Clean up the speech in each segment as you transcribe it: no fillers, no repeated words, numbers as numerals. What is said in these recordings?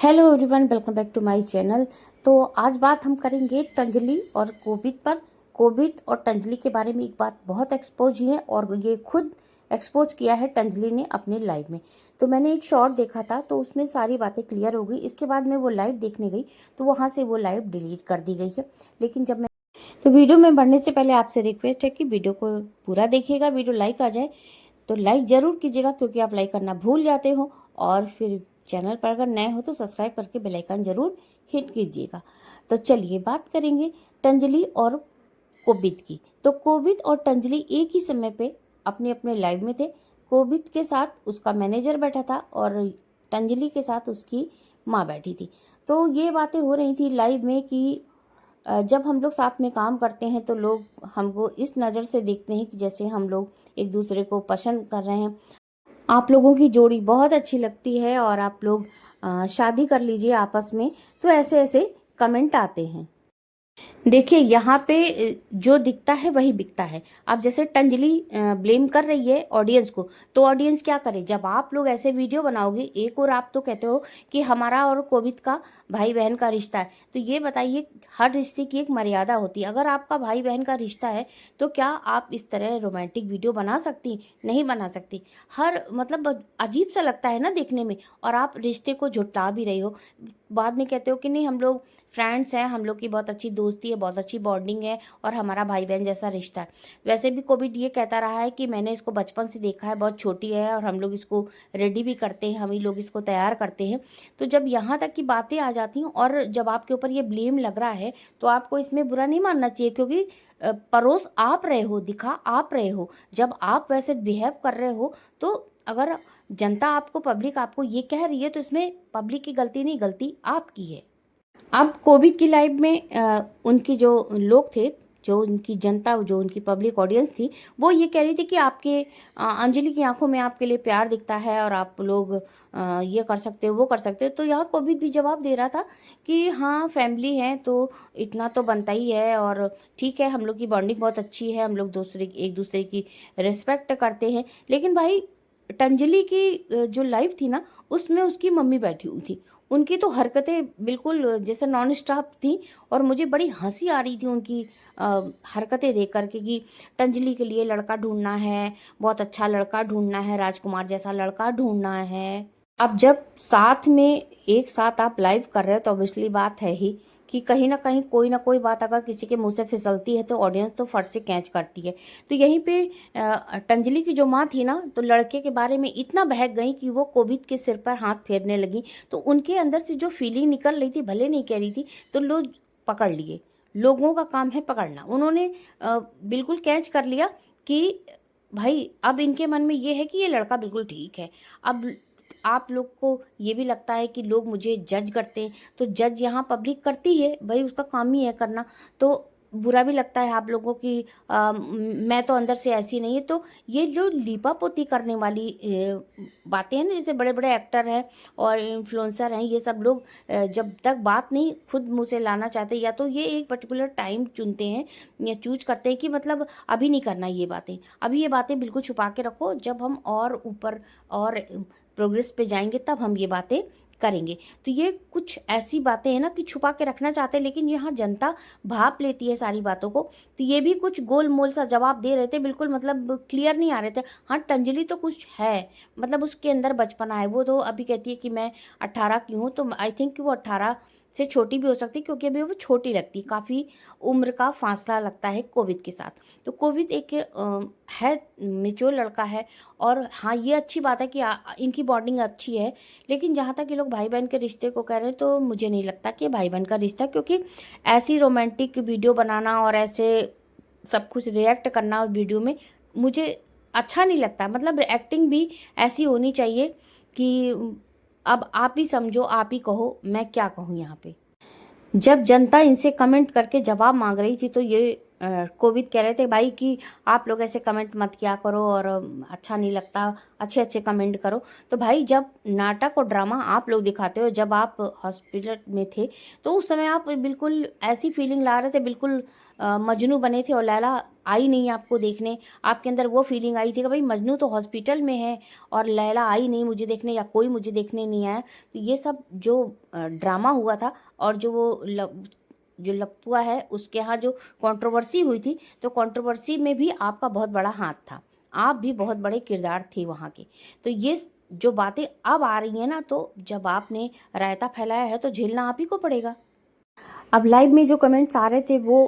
Hello everyone, welcome back to my channel. तो आज बात हम करेंगे तंजलि और कोबिद पर। कोबिद और तंजलि के बारे में एक बात बहुत एक्सपोज हुई है और ये खुद एक्सपोज किया है तंजलि ने अपने लाइव में। तो मैंने एक शॉर्ट देखा था तो उसमें सारी बातें क्लियर हो गई। इसके बाद मैं वो लाइव देखने गई तो वहाँ से वो लाइव डिलीट कर दी गई है। लेकिन जब मैं तो वीडियो में बढ़ने से पहले आपसे रिक्वेस्ट है कि वीडियो को पूरा देखिएगा। वीडियो लाइक आ जाए तो लाइक ज़रूर कीजिएगा, क्योंकि आप लाइक करना भूल जाते हो। और फिर चैनल पर अगर नए हो तो सब्सक्राइब करके बेल आइकन ज़रूर हिट कीजिएगा। तो चलिए बात करेंगे तंजलि और कोबिद की। तो कोबिद और तंजलि एक ही समय पे अपने अपने लाइव में थे। कोबिद के साथ उसका मैनेजर बैठा था और तंजलि के साथ उसकी माँ बैठी थी। तो ये बातें हो रही थी लाइव में कि जब हम लोग साथ में काम करते हैं तो लोग हमको इस नज़र से देखते हैं कि जैसे हम लोग एक दूसरे को पसंद कर रहे हैं। आप लोगों की जोड़ी बहुत अच्छी लगती है और आप लोग शादी कर लीजिए आपस में। तो ऐसे ऐसे कमेंट आते हैं। देखिए यहाँ पे जो दिखता है वही बिकता है। अब जैसे तंजलि ब्लेम कर रही है ऑडियंस को, तो ऑडियंस क्या करे? जब आप लोग ऐसे वीडियो बनाओगे, एक और आप तो कहते हो कि हमारा और कोबिद का भाई बहन का रिश्ता है, तो ये बताइए, हर रिश्ते की एक मर्यादा होती है। अगर आपका भाई बहन का रिश्ता है तो क्या आप इस तरह रोमांटिक वीडियो बना सकती? नहीं बना सकती। हर मतलब अजीब सा लगता है ना देखने में। और आप रिश्ते को झुठला भी रही हो। बाद में कहते हो कि नहीं, हम लोग फ्रेंड्स हैं, हम लोग की बहुत अच्छी दोस्ती है, बहुत अच्छी बॉन्डिंग है और हमारा भाई बहन जैसा रिश्ता है। वैसे भी कोबिद ये कहता रहा है कि मैंने इसको बचपन से देखा है, बहुत छोटी है और हम लोग इसको रेडी भी करते हैं, हम ही लोग इसको तैयार करते हैं। तो जब यहाँ तक की बातें आ जाती हैं और जब आपके ऊपर ये ब्लेम लग रहा है तो आपको इसमें बुरा नहीं मानना चाहिए, क्योंकि परोस आप रहे हो, दिखा आप रहे हो। जब आप वैसे बिहेव कर रहे हो तो अगर जनता आपको, पब्लिक आपको ये कह रही है तो इसमें पब्लिक की गलती नहीं, गलती आपकी है। अब कोविड की लाइफ में उनकी जो लोग थे, जो उनकी जनता, जो उनकी पब्लिक ऑडियंस थी, वो ये कह रही थी कि आपके अंजलि की आंखों में आपके लिए प्यार दिखता है और आप लोग ये कर सकते हो, वो कर सकते हो। तो यहाँ कोविड भी जवाब दे रहा था कि हाँ, फैमिली है तो इतना तो बनता ही है और ठीक है, हम लोग की बॉन्डिंग बहुत अच्छी है, हम लोग एक दूसरे की रिस्पेक्ट करते हैं। लेकिन भाई, तंजलि की जो लाइफ थी ना, उसमें उसकी मम्मी बैठी हुई थी। उनकी तो हरकतें बिल्कुल जैसे नॉन स्टॉप थी और मुझे बड़ी हंसी आ रही थी उनकी हरकतें देख करके कि तंजलि के लिए लड़का ढूंढना है, बहुत अच्छा लड़का ढूंढना है, राजकुमार जैसा लड़का ढूंढना है। अब जब साथ में एक साथ आप लाइव कर रहे हो तो ऑब्वियसली बात है ही कि कहीं ना कहीं कोई ना कोई बात अगर किसी के मुंह से फिसलती है तो ऑडियंस तो फट से कैच करती है। तो यहीं पे तंजलि की जो माँ थी ना, तो लड़के के बारे में इतना बहक गई कि वो कोबिद के सिर पर हाथ फेरने लगी। तो उनके अंदर से जो फीलिंग निकल रही थी, भले नहीं कह रही थी, तो लोग पकड़ लिए। लोगों का काम है पकड़ना। उन्होंने बिल्कुल कैच कर लिया कि भाई अब इनके मन में ये है कि ये लड़का बिल्कुल ठीक है। अब आप लोग को ये भी लगता है कि लोग मुझे जज करते हैं, तो जज यहाँ पब्लिक करती है, भाई उसका काम ही है करना। तो बुरा भी लगता है आप लोगों की मैं तो अंदर से ऐसी नहीं है। तो ये जो लीपापोती करने वाली बातें हैं ना, जैसे बड़े बड़े एक्टर हैं और इन्फ्लुएंसर हैं, ये सब लोग जब तक बात नहीं खुद मुंह से लाना चाहते, या तो ये एक पर्टिकुलर टाइम चुनते हैं या चूज करते हैं कि मतलब अभी नहीं करना ये बातें, अभी ये बातें बिल्कुल छुपा के रखो, जब हम और ऊपर और प्रोग्रेस पे जाएंगे तब हम ये बातें करेंगे। तो ये कुछ ऐसी बातें हैं ना कि छुपा के रखना चाहते हैं, लेकिन यहाँ जनता भाप लेती है सारी बातों को। तो ये भी कुछ गोल मोल सा जवाब दे रहे थे, बिल्कुल मतलब क्लियर नहीं आ रहे थे। हाँ, तंजलि तो कुछ है, मतलब उसके अंदर बचपना है। वो तो अभी कहती है कि मैं 18 की हूँ, तो आई थिंक कि वो 18 से छोटी भी हो सकती है, क्योंकि अभी वो छोटी लगती है, काफ़ी उम्र का फासला लगता है कोविद के साथ। तो कोविद एक है मेच्योर लड़का है। और हाँ, ये अच्छी बात है कि इनकी बॉन्डिंग अच्छी है। लेकिन जहाँ तक ये लोग भाई बहन के रिश्ते को कह रहे हैं, तो मुझे नहीं लगता कि भाई बहन का रिश्ता, क्योंकि ऐसी रोमांटिक वीडियो बनाना और ऐसे सब कुछ रिएक्ट करना वीडियो में मुझे अच्छा नहीं लगता। मतलब एक्टिंग भी ऐसी होनी चाहिए कि अब आप ही समझो, आप ही कहो, मैं क्या कहूँ यहाँ पे। जब जनता इनसे कमेंट करके जवाब मांग रही थी तो ये कोविद कह रहे थे भाई कि आप लोग ऐसे कमेंट मत किया करो और अच्छा नहीं लगता, अच्छे अच्छे कमेंट करो। तो भाई जब नाटक और ड्रामा आप लोग दिखाते हो, जब आप हॉस्पिटल में थे तो उस समय आप बिल्कुल ऐसी फीलिंग ला रहे थे, बिल्कुल मजनू बने थे, और लैला आई नहीं आपको देखने। आपके अंदर वो फीलिंग आई थी कि भाई मजनू तो हॉस्पिटल में है और लैला आई नहीं मुझे देखने, या कोई मुझे देखने नहीं आया। तो ये सब जो ड्रामा हुआ था, और जो वो जो लपुआ है उसके यहाँ जो कंट्रोवर्सी हुई थी, तो कंट्रोवर्सी में भी आपका बहुत बड़ा हाथ था, आप भी बहुत बड़े किरदार थे वहाँ के। तो ये जो बातें अब आ रही हैं ना, तो जब आपने रायता फैलाया है तो झेलना आप ही को पड़ेगा। अब लाइव में जो कमेंट्स आ रहे थे वो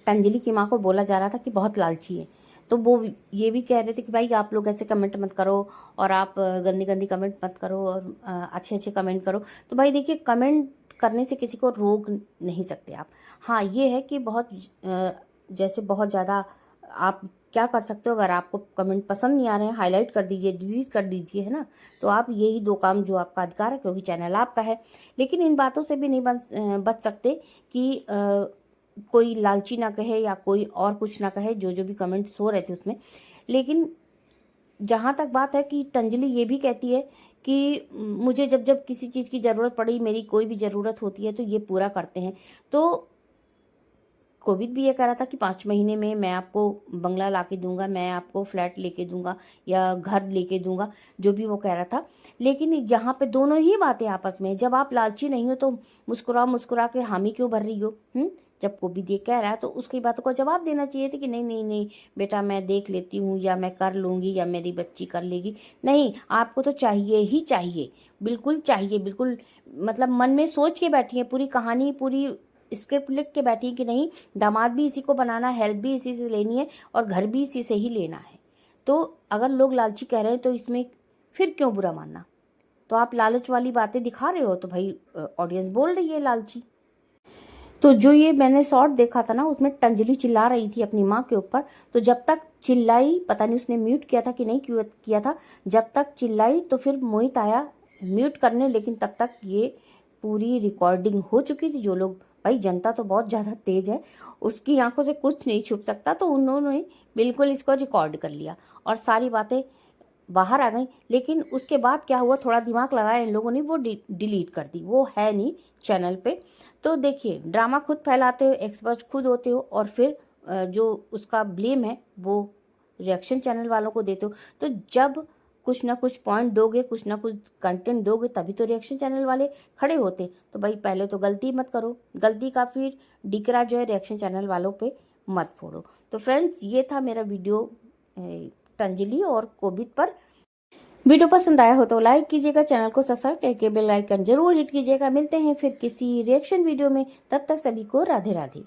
तंजलि की माँ को बोला जा रहा था कि बहुत लालची है, तो वो ये भी कह रहे थे कि भाई आप लोग ऐसे कमेंट मत करो, और आप गंदी गंदी कमेंट मत करो, और अच्छे अच्छे कमेंट करो। तो भाई देखिए, कमेंट करने से किसी को रोक नहीं सकते आप। हाँ ये है कि बहुत जैसे बहुत ज़्यादा आप क्या कर सकते हो, अगर आपको कमेंट पसंद नहीं आ रहे हैं, हाईलाइट कर दीजिए, डिलीट कर दीजिए, है ना। तो आप यही दो काम जो आपका अधिकार है, क्योंकि चैनल आपका है। लेकिन इन बातों से भी नहीं बच सकते कि कोई लालची ना कहे या कोई और कुछ ना कहे, जो जो भी कमेंट्स हो रहे थे उसमें। लेकिन जहाँ तक बात है कि तंजलि ये भी कहती है कि मुझे जब जब किसी चीज़ की ज़रूरत पड़ी, मेरी कोई भी ज़रूरत होती है तो ये पूरा करते हैं। तो कोविद भी ये कह रहा था कि 5 महीने में मैं आपको बंगला ला के दूंगा, मैं आपको फ्लैट लेके दूंगा या घर लेके दूंगा, जो भी वो कह रहा था। लेकिन यहाँ पे दोनों ही बातें आपस में, जब आप लालची नहीं हो तो मुस्कुरा मुस्कुरा के हामी क्यों भर रही हो? जब कोविद ये कह रहा है तो उसकी बातों को जवाब देना चाहिए था कि नहीं नहीं नहीं बेटा, मैं देख लेती हूँ, या मैं कर लूँगी, या मेरी बच्ची कर लेगी। नहीं, आपको तो चाहिए ही चाहिए, बिल्कुल चाहिए, बिल्कुल मतलब मन में सोच के बैठी है, पूरी कहानी, पूरी स्क्रिप्ट लिख के बैठी कि नहीं, दामाद भी इसी को बनाना, हेल्प भी इसी से लेनी है, और घर भी इसी से ही लेना है। तो अगर लोग लालची कह रहे हैं तो इसमें फिर क्यों बुरा मानना? तो आप लालच वाली बातें दिखा रहे हो तो भाई ऑडियंस बोल रही है लालची। तो जो ये मैंने शॉर्ट देखा था ना, उसमें तंजलि चिल्ला रही थी अपनी माँ के ऊपर। तो जब तक चिल्लाई, पता नहीं उसने म्यूट किया था कि नहीं किया था, जब तक चिल्लाई तो फिर मोहित आया म्यूट करने, लेकिन तब तक ये पूरी रिकॉर्डिंग हो चुकी थी। जो लोग, भाई जनता तो बहुत ज़्यादा तेज है, उसकी आंखों से कुछ नहीं छुप सकता, तो उन्होंने बिल्कुल इसको रिकॉर्ड कर लिया और सारी बातें बाहर आ गई। लेकिन उसके बाद क्या हुआ, थोड़ा दिमाग लगाया इन लोगों ने, वो डिलीट कर दी, वो है नहीं चैनल पे। तो देखिए, ड्रामा खुद फैलाते हो, एक्सपर्ट खुद होते हो, और फिर जो उसका ब्लेम है वो रिएक्शन चैनल वालों को देते हो। तो जब कुछ ना कुछ पॉइंट दोगे, कुछ ना कुछ कंटेंट दोगे, तभी तो रिएक्शन चैनल वाले खड़े होते। तो भाई पहले तो गलती मत करो, गलती का फिर डिकरा जो है रिएक्शन चैनल वालों पे मत फोड़ो। तो फ्रेंड्स, ये था मेरा वीडियो तंजलि और कोविद पर। वीडियो पसंद आया हो तो लाइक कीजिएगा, चैनल को सब्सक्राइब करके बेल आइकन जरूर हिट कीजिएगा। मिलते हैं फिर किसी रिएक्शन वीडियो में, तब तक सभी को राधे राधे।